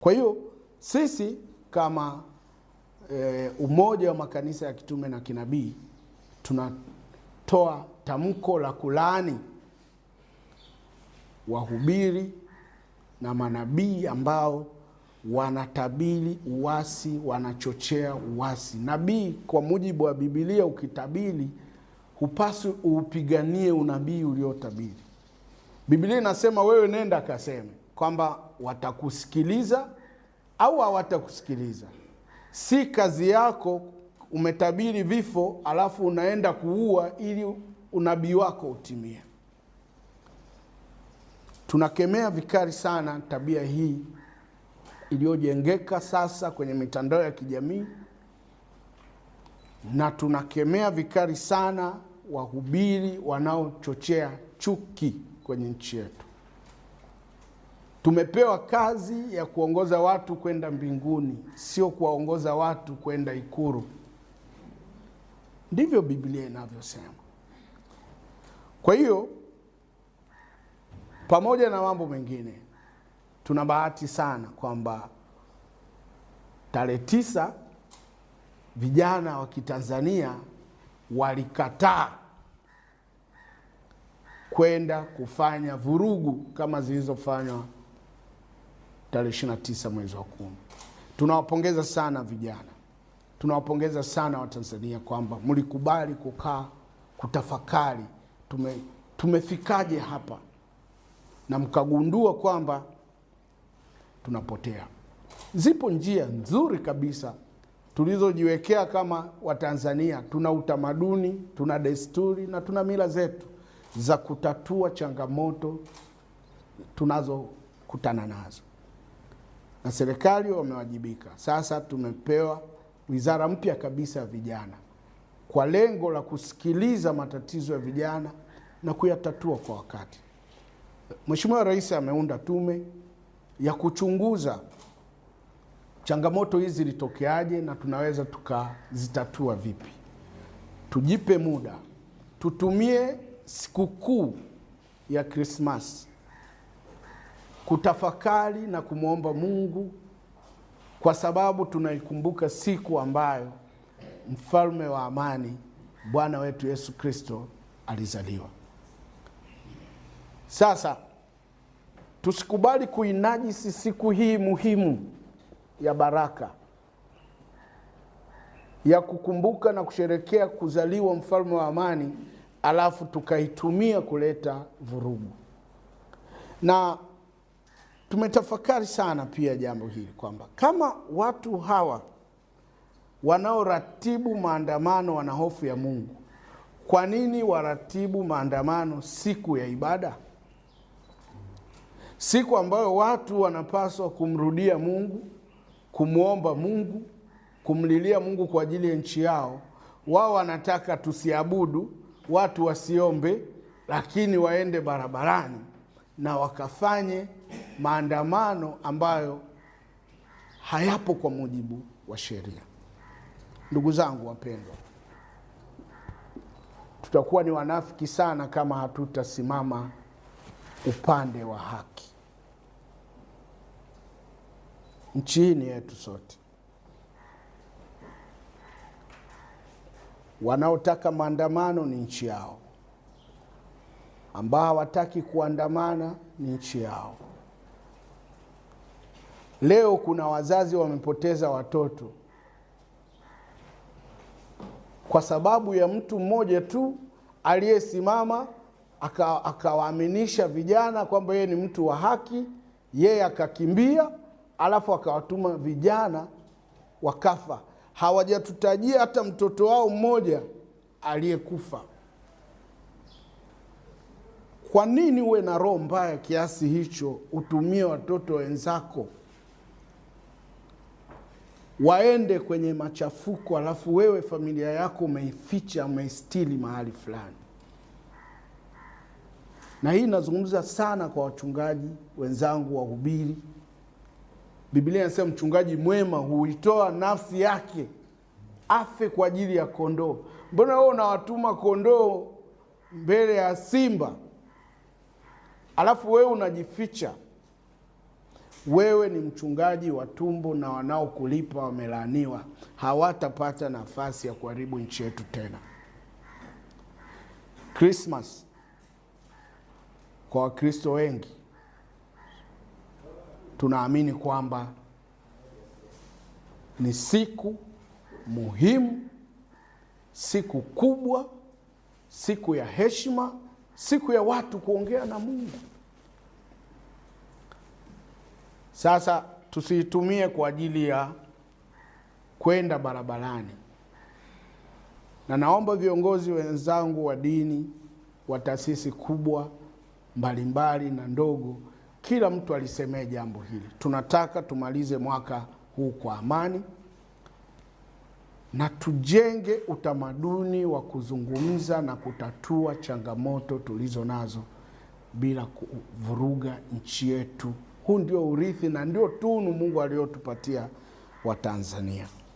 Kwa hiyo sisi kama umoja wa makanisa ya kitume na kinabii tunatoa tamko la kulaani wahubiri na manabii ambao wanatabiri uasi, wanachochea uasi. Nabii kwa mujibu wa Biblia ukitabiri hupaswi upiganie unabii uliotabiri. Biblia inasema wewe nenda kaseme kwamba watakusikiliza au hawatakusikiliza. Si kazi yako umetabiri vifo alafu unaenda kuua ili unabii wako utimie. Tunakemea vikali sana tabia hii iliyojengeka sasa kwenye mitandao ya kijamii, na tunakemea vikali sana wahubiri wanaochochea chuki kwenye nchi yetu. Tumepewa kazi ya kuongoza watu kwenda mbinguni, sio kuwaongoza watu kwenda ikulu. Ndivyo Biblia inavyosema. Kwa hiyo pamoja na mambo mengine, tuna bahati sana kwamba tarehe 9 vijana wa Kitanzania walikataa kwenda kufanya vurugu kama zilizofanywa tarehe 29 mwezi wa 10. Tunawapongeza sana vijana. Tunawapongeza sana Watanzania kwamba mlikubali kukaa kutafakari tumefikaje hapa, na mkagundua kwamba tunapotea. Zipo njia nzuri kabisa tulizojiwekea kama Watanzania. Tuna utamaduni, tuna desturi na tuna mila zetu za kutatua changamoto tunazokutana nazo, na serikali wamewajibika. Sasa tumepewa wizara mpya kabisa ya vijana kwa lengo la kusikiliza matatizo ya vijana na kuyatatua kwa wakati. Mheshimiwa Rais ameunda tume ya kuchunguza changamoto hizi zilitokeaje na tunaweza tukazitatua vipi. Tujipe muda, tutumie sikukuu ya Krismasi kutafakari na kumwomba Mungu, kwa sababu tunaikumbuka siku ambayo mfalme wa amani Bwana wetu Yesu Kristo alizaliwa. Sasa tusikubali kuinajisi siku hii muhimu ya baraka ya kukumbuka na kusherekea kuzaliwa mfalme wa amani, alafu tukaitumia kuleta vurugu. Na tumetafakari sana pia jambo hili kwamba kama watu hawa wanaoratibu maandamano wana hofu ya Mungu, kwa nini waratibu maandamano siku ya ibada? Siku ambayo watu wanapaswa kumrudia Mungu, kumuomba Mungu, kumlilia Mungu kwa ajili ya nchi yao. Wao wanataka tusiabudu, watu wasiombe, lakini waende barabarani na wakafanye maandamano ambayo hayapo kwa mujibu wa sheria. Ndugu zangu wapendwa, tutakuwa ni wanafiki sana kama hatutasimama upande wa haki. Nchi hii ni yetu sote. Wanaotaka maandamano ni nchi yao, ambao hawataki kuandamana ni nchi yao. Leo kuna wazazi wamepoteza watoto kwa sababu ya mtu mmoja tu aliyesimama akawaaminisha vijana kwamba yeye ni mtu wa haki, yeye akakimbia, alafu akawatuma vijana wakafa. Hawajatutajia hata mtoto wao mmoja aliyekufa. Kwa nini uwe na roho mbaya kiasi hicho utumie watoto wenzako waende kwenye machafuko, alafu wewe familia yako umeificha, umeistili mahali fulani? Na hii nazungumza sana kwa wachungaji wenzangu wahubiri. Biblia inasema mchungaji mwema huitoa nafsi yake afe kwa ajili ya kondoo. Mbona wewe unawatuma kondoo mbele ya simba, alafu wewe unajificha? wewe ni mchungaji wa tumbo na wanaokulipa wamelaaniwa. Hawatapata nafasi ya kuharibu nchi yetu tena. Christmas kwa Wakristo wengi tunaamini kwamba ni siku muhimu, siku kubwa, siku ya heshima, siku ya watu kuongea na Mungu. Sasa tusiitumie kwa ajili ya kwenda barabarani. Na naomba viongozi wenzangu wa dini, wa taasisi kubwa mbalimbali na ndogo, kila mtu alisemee jambo hili. Tunataka tumalize mwaka huu kwa amani na tujenge utamaduni wa kuzungumza na kutatua changamoto tulizo nazo bila kuvuruga nchi yetu. Huu ndio urithi na ndio tunu Mungu aliyotupatia wa Tanzania.